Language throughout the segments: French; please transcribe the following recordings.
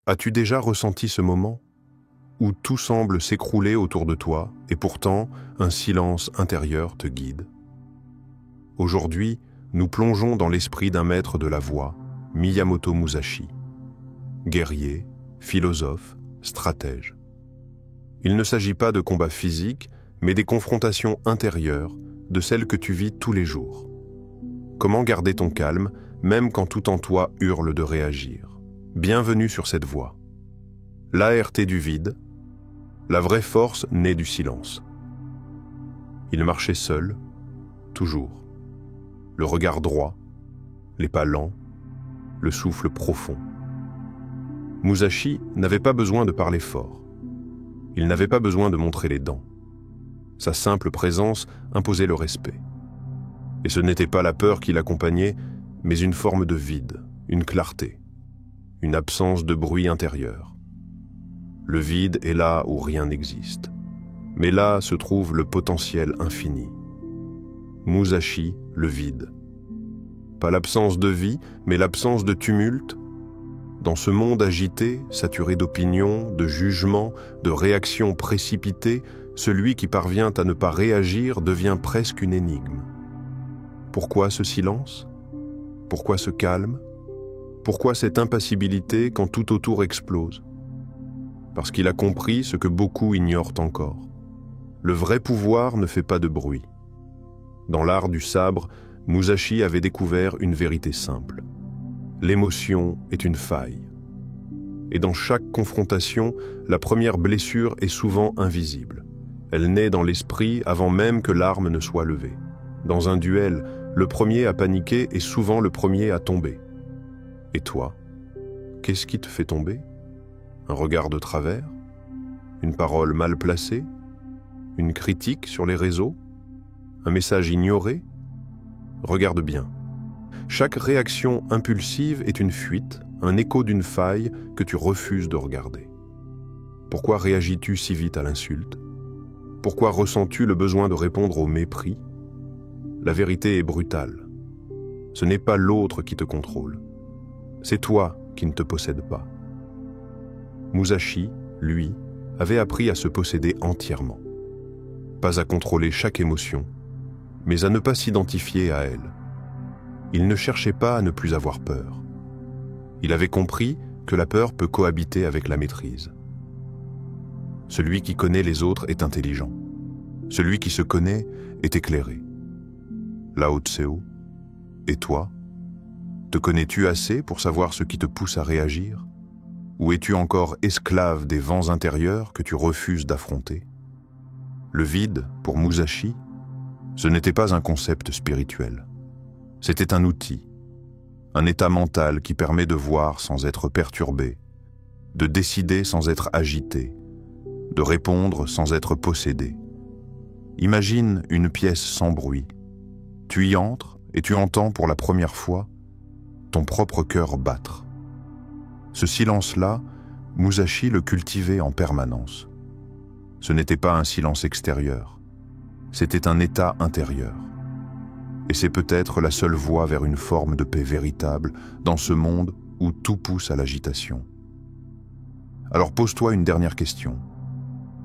As-tu déjà ressenti ce moment où tout semble s'écrouler autour de toi et pourtant un silence intérieur te guide? Aujourd'hui, nous plongeons dans l'esprit d'un maître de la voix, Miyamoto Musashi. Guerrier, philosophe, stratège. Il ne s'agit pas de combats physiques, mais des confrontations intérieures, de celles que tu vis tous les jours. Comment garder ton calme, même quand tout en toi hurle de réagir? Bienvenue sur cette voie. L'ART du vide, la vraie force naît du silence. Il marchait seul, toujours. Le regard droit, les pas lents, le souffle profond. Musashi n'avait pas besoin de parler fort. Il n'avait pas besoin de montrer les dents. Sa simple présence imposait le respect. Et ce n'était pas la peur qui l'accompagnait, mais une forme de vide, une clarté, une absence de bruit intérieur. Le vide est là où rien n'existe. Mais là se trouve le potentiel infini. Musashi, le vide. Pas l'absence de vie, mais l'absence de tumulte. Dans ce monde agité, saturé d'opinions, de jugements, de réactions précipitées, celui qui parvient à ne pas réagir devient presque une énigme. Pourquoi ce silence? Pourquoi ce calme? Pourquoi cette impassibilité quand tout autour explose? Parce qu'il a compris ce que beaucoup ignorent encore. Le vrai pouvoir ne fait pas de bruit. Dans l'art du sabre, Musashi avait découvert une vérité simple. L'émotion est une faille. Et dans chaque confrontation, la première blessure est souvent invisible. Elle naît dans l'esprit avant même que l'arme ne soit levée. Dans un duel, le premier à paniquer est souvent le premier à tomber. Et toi, qu'est-ce qui te fait tomber? Un regard de travers? Une parole mal placée? Une critique sur les réseaux? Un message ignoré? Regarde bien. Chaque réaction impulsive est une fuite, un écho d'une faille que tu refuses de regarder. Pourquoi réagis-tu si vite à l'insulte? Pourquoi ressens-tu le besoin de répondre au mépris? La vérité est brutale. Ce n'est pas l'autre qui te contrôle. C'est toi qui ne te possèdes pas. Musashi, lui, avait appris à se posséder entièrement. Pas à contrôler chaque émotion, mais à ne pas s'identifier à elle. Il ne cherchait pas à ne plus avoir peur. Il avait compris que la peur peut cohabiter avec la maîtrise. Celui qui connaît les autres est intelligent. Celui qui se connaît est éclairé. Lao Tseu, et toi? Te connais-tu assez pour savoir ce qui te pousse à réagir? Ou es-tu encore esclave des vents intérieurs que tu refuses d'affronter? Le vide, pour Musashi, ce n'était pas un concept spirituel. C'était un outil, un état mental qui permet de voir sans être perturbé, de décider sans être agité, de répondre sans être possédé. Imagine une pièce sans bruit. Tu y entres et tu entends pour la première fois ton propre cœur battre. Ce silence-là, Musashi le cultivait en permanence. Ce n'était pas un silence extérieur, c'était un état intérieur. Et c'est peut-être la seule voie vers une forme de paix véritable dans ce monde où tout pousse à l'agitation. Alors pose-toi une dernière question.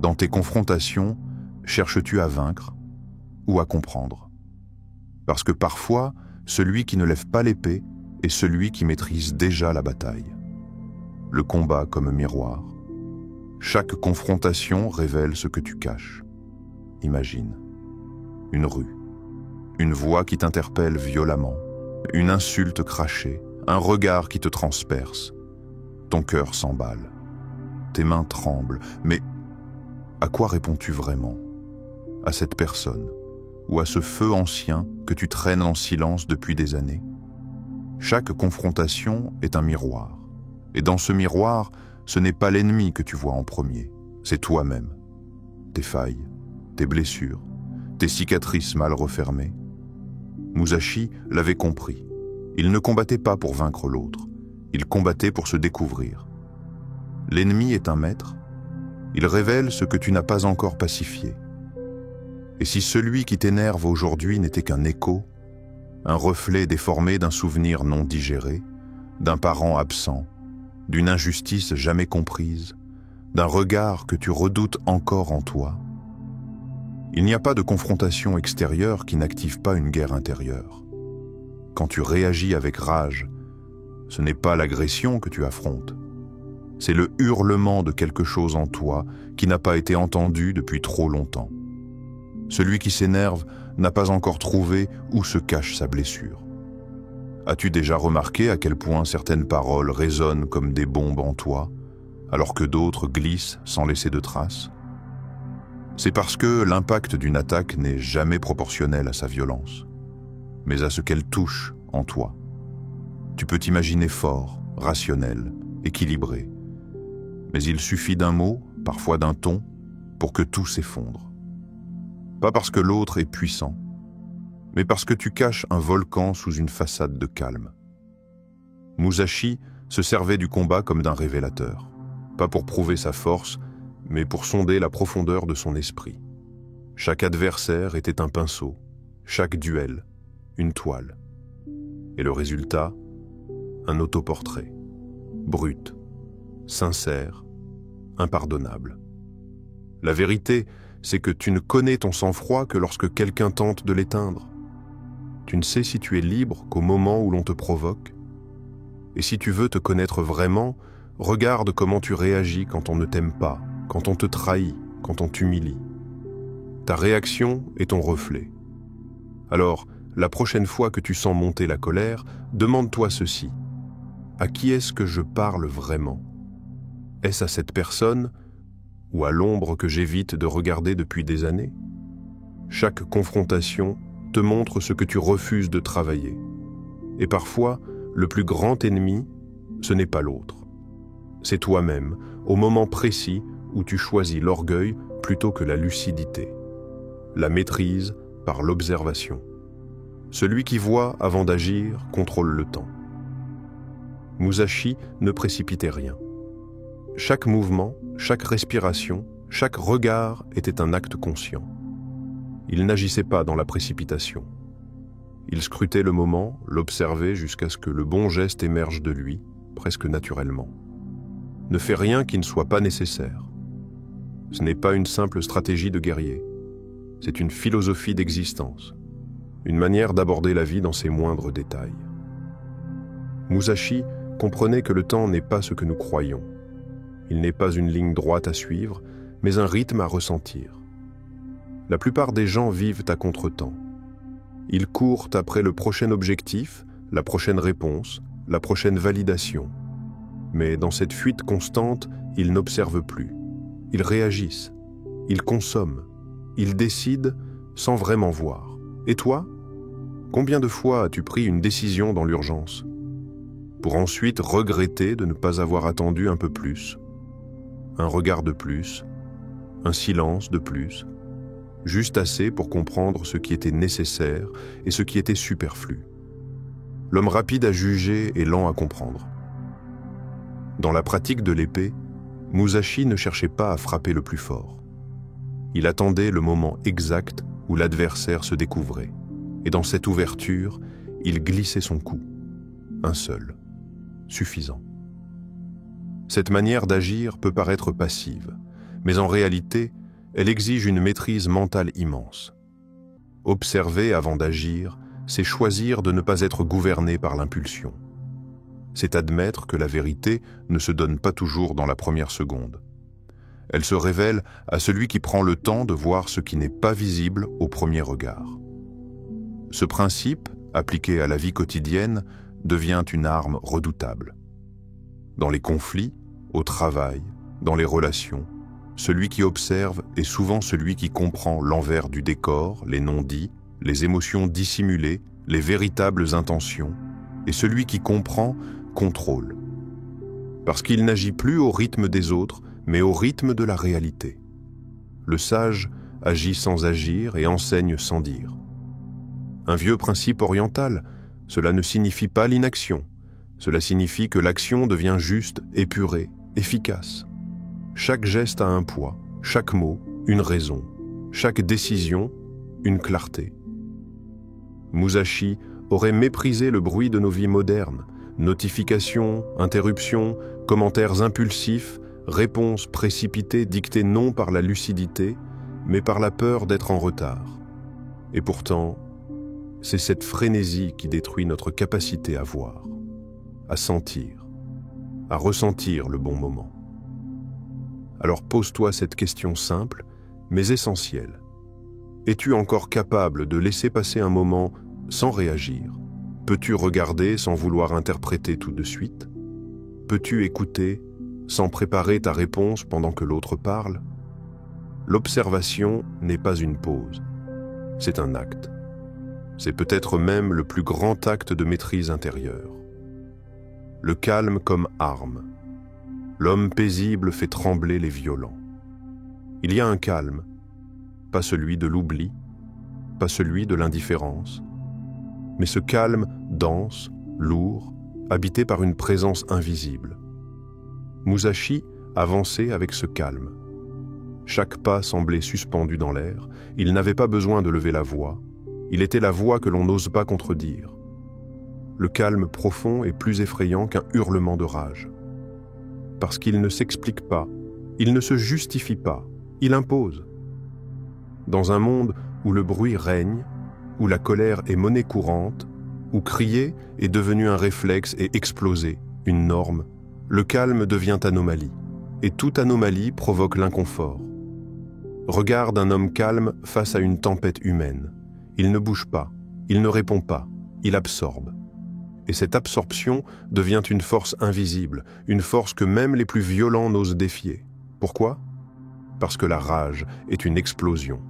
Dans tes confrontations, cherches-tu à vaincre ou à comprendre? Parce que parfois, celui qui ne lève pas l'épée est celui qui maîtrise déjà la bataille. Le combat comme miroir. Chaque confrontation révèle ce que tu caches. Imagine. Une rue. Une voix qui t'interpelle violemment. Une insulte crachée. Un regard qui te transperce. Ton cœur s'emballe. Tes mains tremblent. Mais à quoi réponds-tu vraiment? À cette personne? Ou à ce feu ancien que tu traînes en silence depuis des années? Chaque confrontation est un miroir. Et dans ce miroir, ce n'est pas l'ennemi que tu vois en premier, c'est toi-même. Tes failles, tes blessures, tes cicatrices mal refermées. Musashi l'avait compris. Il ne combattait pas pour vaincre l'autre, il combattait pour se découvrir. L'ennemi est un maître, il révèle ce que tu n'as pas encore pacifié. Et si celui qui t'énerve aujourd'hui n'était qu'un écho, un reflet déformé d'un souvenir non digéré, d'un parent absent, d'une injustice jamais comprise, d'un regard que tu redoutes encore en toi. Il n'y a pas de confrontation extérieure qui n'active pas une guerre intérieure. Quand tu réagis avec rage, ce n'est pas l'agression que tu affrontes. C'est le hurlement de quelque chose en toi qui n'a pas été entendu depuis trop longtemps. Celui qui s'énerve n'a pas encore trouvé où se cache sa blessure. As-tu déjà remarqué à quel point certaines paroles résonnent comme des bombes en toi, alors que d'autres glissent sans laisser de traces? C'est parce que l'impact d'une attaque n'est jamais proportionnel à sa violence, mais à ce qu'elle touche en toi. Tu peux t'imaginer fort, rationnel, équilibré, mais il suffit d'un mot, parfois d'un ton, pour que tout s'effondre. Pas parce que l'autre est puissant, mais parce que tu caches un volcan sous une façade de calme. Musashi se servait du combat comme d'un révélateur, pas pour prouver sa force, mais pour sonder la profondeur de son esprit. Chaque adversaire était un pinceau, chaque duel, une toile. Et le résultat, un autoportrait, brut, sincère, impardonnable. La vérité, c'est que tu ne connais ton sang-froid que lorsque quelqu'un tente de l'éteindre. Tu ne sais si tu es libre qu'au moment où l'on te provoque. Et si tu veux te connaître vraiment, regarde comment tu réagis quand on ne t'aime pas, quand on te trahit, quand on t'humilie. Ta réaction est ton reflet. Alors, la prochaine fois que tu sens monter la colère, demande-toi ceci. À qui est-ce que je parle vraiment? Est-ce à cette personne ou à l'ombre que j'évite de regarder depuis des années? Chaque confrontation te montre ce que tu refuses de travailler. Et parfois, le plus grand ennemi, ce n'est pas l'autre. C'est toi-même, au moment précis où tu choisis l'orgueil plutôt que la lucidité. La maîtrise par l'observation. Celui qui voit avant d'agir contrôle le temps. Musashi ne précipitait rien. Chaque mouvement, chaque respiration, chaque regard était un acte conscient. Il n'agissait pas dans la précipitation. Il scrutait le moment, l'observait jusqu'à ce que le bon geste émerge de lui, presque naturellement. Ne fais rien qui ne soit pas nécessaire. Ce n'est pas une simple stratégie de guerrier. C'est une philosophie d'existence, une manière d'aborder la vie dans ses moindres détails. Musashi comprenait que le temps n'est pas ce que nous croyons. Il n'est pas une ligne droite à suivre, mais un rythme à ressentir. La plupart des gens vivent à contre-temps. Ils courent après le prochain objectif, la prochaine réponse, la prochaine validation. Mais dans cette fuite constante, ils n'observent plus. Ils réagissent, ils consomment, ils décident sans vraiment voir. Et toi? Combien de fois as-tu pris une décision dans l'urgence, pour ensuite regretter de ne pas avoir attendu un peu plus, un regard de plus, un silence de plus, juste assez pour comprendre ce qui était nécessaire et ce qui était superflu. L'homme rapide à juger et lent à comprendre. Dans la pratique de l'épée, Musashi ne cherchait pas à frapper le plus fort. Il attendait le moment exact où l'adversaire se découvrait, et dans cette ouverture, il glissait son coup. Un seul, suffisant. Cette manière d'agir peut paraître passive, mais en réalité, elle exige une maîtrise mentale immense. Observer avant d'agir, c'est choisir de ne pas être gouverné par l'impulsion. C'est admettre que la vérité ne se donne pas toujours dans la première seconde. Elle se révèle à celui qui prend le temps de voir ce qui n'est pas visible au premier regard. Ce principe, appliqué à la vie quotidienne, devient une arme redoutable. Dans les conflits, au travail, dans les relations, celui qui observe est souvent celui qui comprend l'envers du décor, les non-dits, les émotions dissimulées, les véritables intentions, et celui qui comprend contrôle. Parce qu'il n'agit plus au rythme des autres, mais au rythme de la réalité. Le sage agit sans agir et enseigne sans dire. Un vieux principe oriental, cela ne signifie pas l'inaction, cela signifie que l'action devient juste, épurée, efficace. Chaque geste a un poids, chaque mot, une raison, chaque décision, une clarté. Musashi aurait méprisé le bruit de nos vies modernes, notifications, interruptions, Commentaires impulsifs, réponses précipitées dictées non par la lucidité, mais par la peur d'être en retard. Et pourtant, c'est cette frénésie qui détruit notre capacité à voir, à sentir, à ressentir le bon moment. Alors pose-toi cette question simple, mais essentielle. Es-tu encore capable de laisser passer un moment sans réagir? Peux-tu regarder sans vouloir interpréter tout de suite? Peux-tu écouter sans préparer ta réponse pendant que l'autre parle? L'observation n'est pas une pause, c'est un acte. C'est peut-être même le plus grand acte de maîtrise intérieure. Le calme comme arme. L'homme paisible fait trembler les violents. Il y a un calme, pas celui de l'oubli, pas celui de l'indifférence, mais ce calme dense, lourd, habité par une présence invisible. Musashi avançait avec ce calme. Chaque pas semblait suspendu dans l'air, il n'avait pas besoin de lever la voix, il était la voix que l'on n'ose pas contredire. Le calme profond est plus effrayant qu'un hurlement de rage. Parce qu'il ne s'explique pas, il ne se justifie pas, il impose. Dans un monde où le bruit règne, où la colère est monnaie courante, où crier est devenu un réflexe et exploser, une norme, le calme devient anomalie, et toute anomalie provoque l'inconfort. Regarde un homme calme face à une tempête humaine. Il ne bouge pas, il ne répond pas, il absorbe. Et cette absorption devient une force invisible, une force que même les plus violents n'osent défier. Pourquoi? Parce que la rage est une explosion.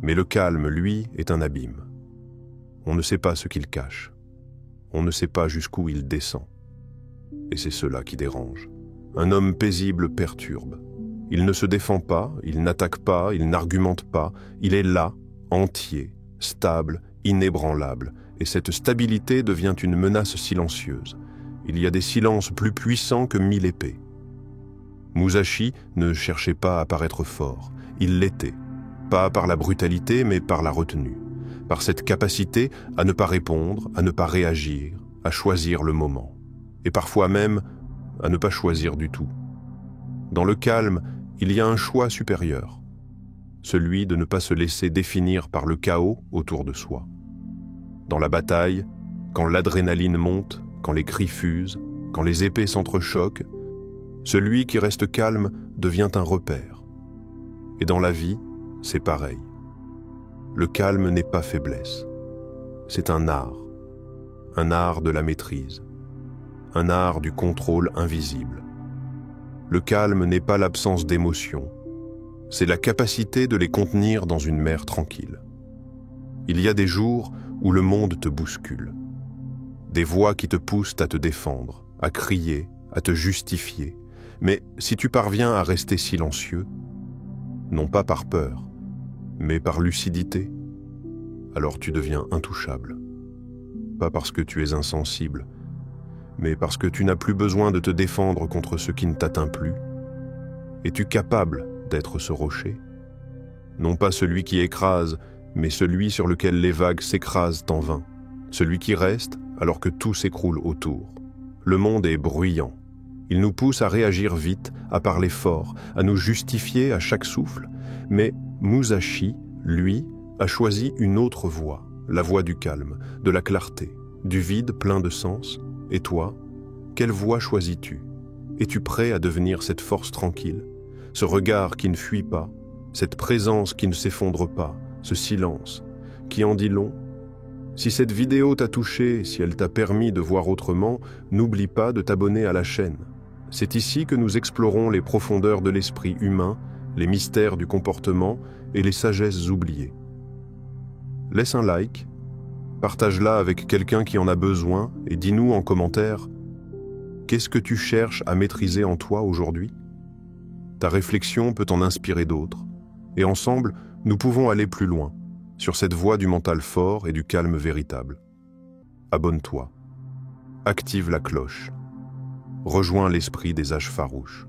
Mais le calme, lui, est un abîme. On ne sait pas ce qu'il cache. On ne sait pas jusqu'où il descend. Et c'est cela qui dérange. Un homme paisible perturbe. Il ne se défend pas, il n'attaque pas, il n'argumente pas. Il est là, entier, stable, inébranlable. Et cette stabilité devient une menace silencieuse. Il y a des silences plus puissants que 1000 épées. Musashi ne cherchait pas à paraître fort. Il l'était. Pas par la brutalité, mais par la retenue. Par cette capacité à ne pas répondre, à ne pas réagir, à choisir le moment. Et parfois même, à ne pas choisir du tout. Dans le calme, il y a un choix supérieur. Celui de ne pas se laisser définir par le chaos autour de soi. Dans la bataille, quand l'adrénaline monte, quand les cris fusent, quand les épées s'entrechoquent, celui qui reste calme devient un repère. Et dans la vie, c'est pareil. Le calme n'est pas faiblesse. C'est un art de la maîtrise, un art du contrôle invisible. Le calme n'est pas l'absence d'émotions, c'est la capacité de les contenir dans une mer tranquille. Il y a des jours où le monde te bouscule, des voix qui te poussent à te défendre, à crier, à te justifier. Mais si tu parviens à rester silencieux, non pas par peur, mais par lucidité, alors tu deviens intouchable. Pas parce que tu es insensible, mais parce que tu n'as plus besoin de te défendre contre ce qui ne t'atteint plus. Es-tu capable d'être ce rocher? Non pas celui qui écrase, mais celui sur lequel les vagues s'écrasent en vain. Celui qui reste alors que tout s'écroule autour. Le monde est bruyant. Il nous pousse à réagir vite, à parler fort, à nous justifier à chaque souffle. Mais Musashi, lui, a choisi une autre voie, la voie du calme, de la clarté, du vide plein de sens. Et toi, quelle voie choisis-tu? Es-tu prêt à devenir cette force tranquille, ce regard qui ne fuit pas, cette présence qui ne s'effondre pas, ce silence qui en dit long? Si cette vidéo t'a touché, si elle t'a permis de voir autrement, n'oublie pas de t'abonner à la chaîne. C'est ici que nous explorons les profondeurs de l'esprit humain, les mystères du comportement et les sagesses oubliées. Laisse un like, partage-la avec quelqu'un qui en a besoin et dis-nous en commentaire « Qu'est-ce que tu cherches à maîtriser en toi aujourd'hui ?» Ta réflexion peut en inspirer d'autres, et ensemble, nous pouvons aller plus loin, sur cette voie du mental fort et du calme véritable. Abonne-toi, active la cloche, rejoins l'esprit des âges farouches.